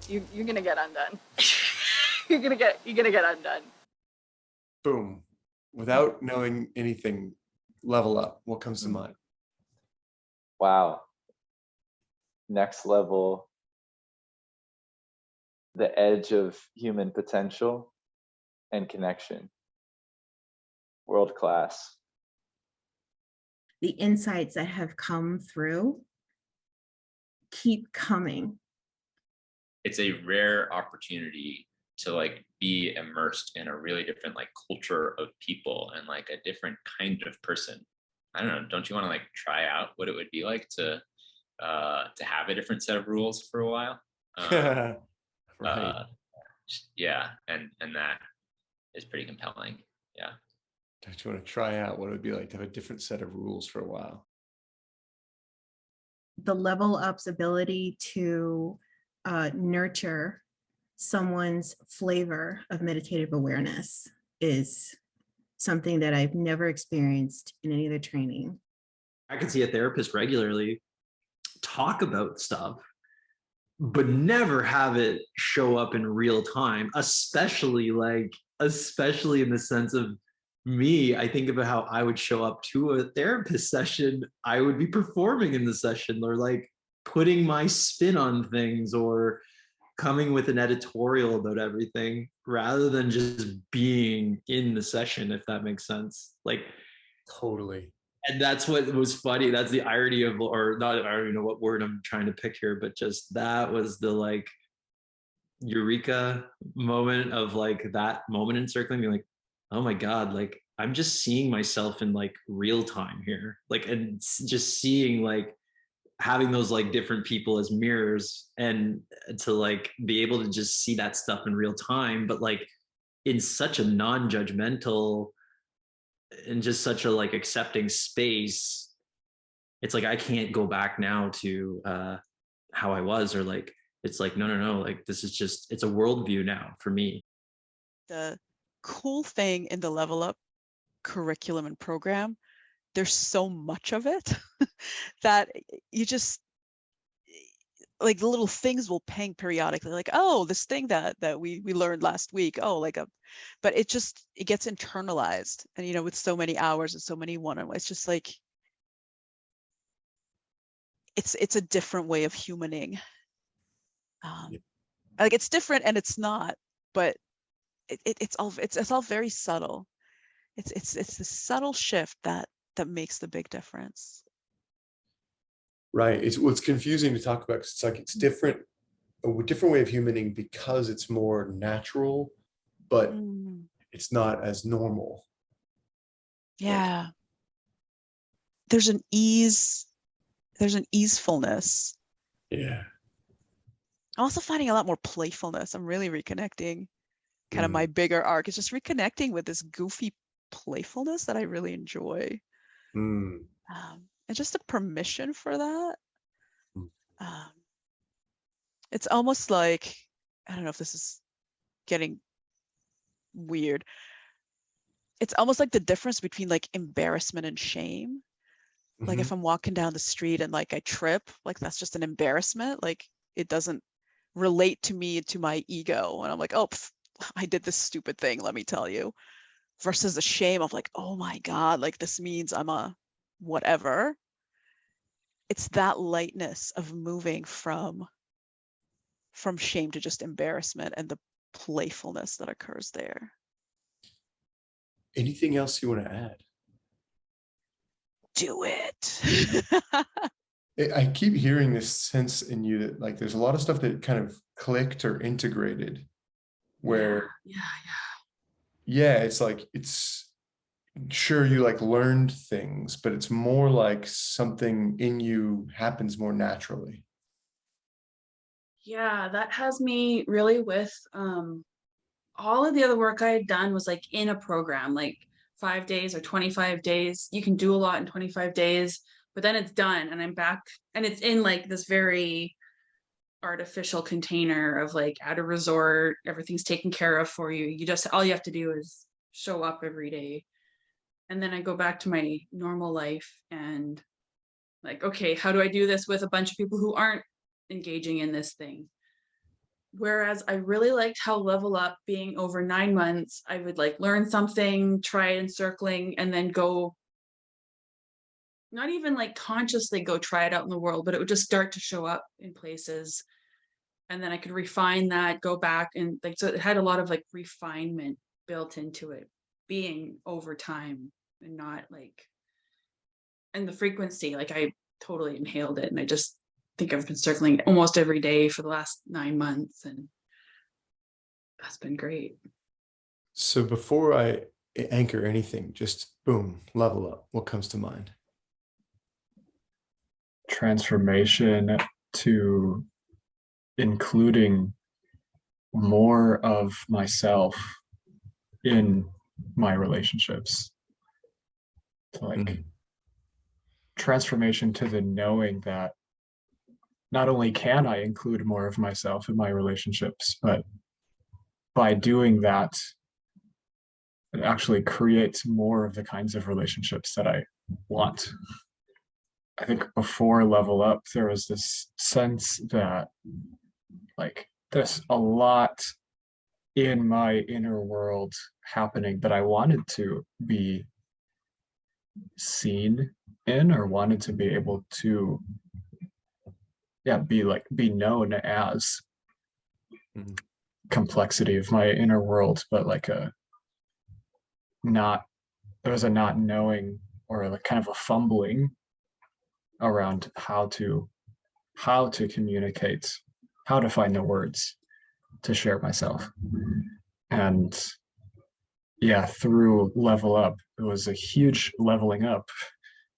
you're gonna get undone. you're gonna get undone. Boom. Without knowing anything, level up. What comes to mind? Wow. Next level. The edge of human potential and connection. World class. The insights that have come through keep coming. It's a rare opportunity to like be immersed in a really different like culture of people and like a different kind of person. I don't know. Don't you want to like try out what it would be like to have a different set of rules for a while? Right. Yeah, and that is pretty compelling. Yeah. Don't you want to try out what it would be like to have a different set of rules for a while? The level up's ability to nurture someone's flavor of meditative awareness is something that I've never experienced in any other training. I can see a therapist regularly talk about stuff, but never have it show up in real time, especially in the sense of me. I think about how I would show up to a therapist session. I would be performing in the session or like putting my spin on things or coming with an editorial about everything rather than just being in the session, if that makes sense. Like, totally. And that's what was funny. That's the irony of, or not, I don't even know what word I'm trying to pick here, but just that was the like eureka moment of like that moment in circling, being like, oh my God, like I'm just seeing myself in like real time here. Like, and just seeing like having those like different people as mirrors and to like be able to just see that stuff in real time, but like in such a non-judgmental and just such a like accepting space. It's like I can't go back now to how I was, or like it's like no, like this is just, it's a worldview now for me. The cool thing in the Level Up curriculum and program, there's so much of it that you just like the little things will ping periodically, like, oh, this thing that we learned last week, oh, like but it gets internalized. And you know, with so many hours and so many one-on-one, it's just like it's a different way of humaning. Like it's different and it's not, but it's all very subtle. It's the subtle shift that makes the big difference. Right. It's what's confusing to talk about, because it's like it's different, a different way of humaning because it's more natural, but it's not as normal. Yeah. Like, there's an easefulness. Yeah. I'm also finding a lot more playfulness. I'm really reconnecting. Kind of my bigger arc is just reconnecting with this goofy playfulness that I really enjoy. And just a permission for that. It's almost like, I don't know if this is getting weird. It's almost like the difference between like embarrassment and shame. Like if I'm walking down the street and like I trip, like that's just an embarrassment. Like it doesn't relate to me, to my ego. And I'm like, oh, I did this stupid thing, let me tell you. Versus the shame of like, oh my God, like this means I'm a whatever. It's that lightness of moving from shame to just embarrassment and the playfulness that occurs there. Anything else you want to add? Do it. I keep hearing this sense in you that like there's a lot of stuff that kind of clicked or integrated where yeah, it's like, it's sure you like learned things, but it's more like something in you happens more naturally. Yeah, that has me really with all of the other work I had done was like in a program, like 5 days or 25 days. You can do a lot in 25 days, but then it's done and I'm back, and it's in like this very artificial container of like at a resort, everything's taken care of for you. You just, all you have to do is show up every day. And then I go back to my normal life and like, okay, how do I do this with a bunch of people who aren't engaging in this thing? Whereas I really liked how Level Up being over 9 months, I would like learn something, try it in circling, and then go, not even like consciously go try it out in the world, but it would just start to show up in places. And then I could refine that, go back, and like, so it had a lot of like refinement built into it, being over time and not like, and the frequency, like I totally inhaled it. And I just think I've been circling almost every day for the last 9 months, and that's been great. So before I anchor anything, just boom, level up. What comes to mind? Transformation to including more of myself in my relationships. So like transformation to the knowing that not only can I include more of myself in my relationships, but by doing that, it actually creates more of the kinds of relationships that I want. I think before Level Up, there was this sense that like there's a lot in my inner world happening that I wanted to be seen in, or wanted to be able to be known as complexity of my inner world, but like there was a not knowing, or like kind of a fumbling around how to communicate, how to find the words to share myself. And yeah, through Level Up, it was a huge leveling up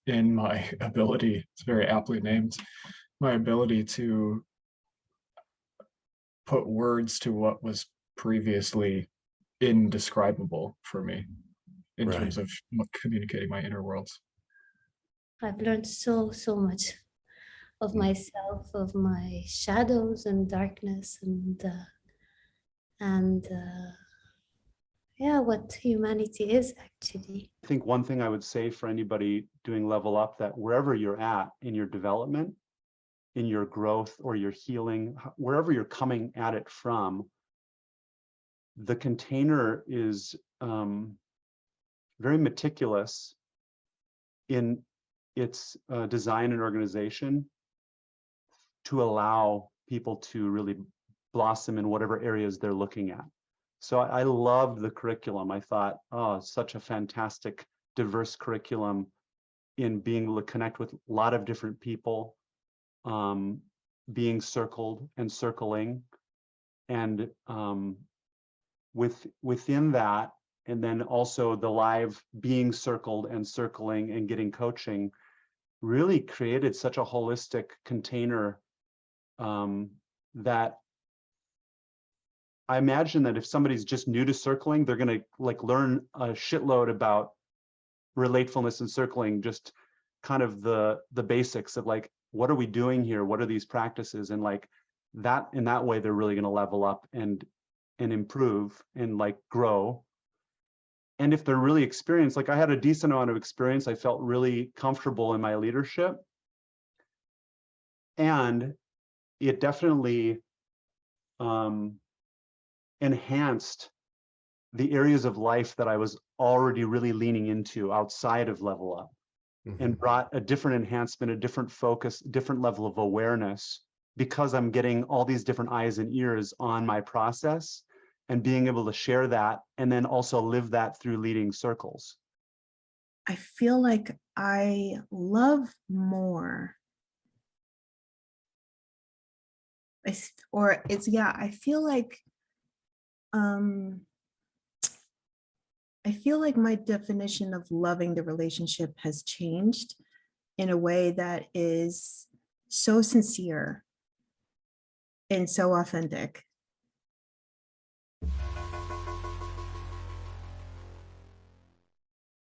in my ability, it's very aptly named, my ability to put words to what was previously indescribable for me in terms of communicating my inner worlds. I've learned so much of myself, of my shadows and darkness, and yeah, what humanity is actually. I think one thing I would say for anybody doing Level Up, that wherever you're at in your development, in your growth or your healing, wherever you're coming at it from, the container is very meticulous in its design and organization to allow people to really blossom in whatever areas they're looking at. So I loved the curriculum. I thought, oh, such a fantastic, diverse curriculum in being able to connect with a lot of different people, being circled and circling, and within that, and then also the live being circled and circling and getting coaching, really created such a holistic container that I imagine that if somebody's just new to circling, they're going to like learn a shitload about relatefulness and circling, just kind of the basics of like, what are we doing here? What are these practices? And like that, in that way, they're really going to level up and improve and like grow. And if they're really experienced, like I had a decent amount of experience, I felt really comfortable in my leadership. And it definitely enhanced the areas of life that I was already really leaning into outside of Level Up, and brought a different enhancement, a different focus, different level of awareness, because I'm getting all these different eyes and ears on my process and being able to share that, and then also live that through leading circles. I feel like I love more. I feel like my definition of loving the relationship has changed in a way that is so sincere and so authentic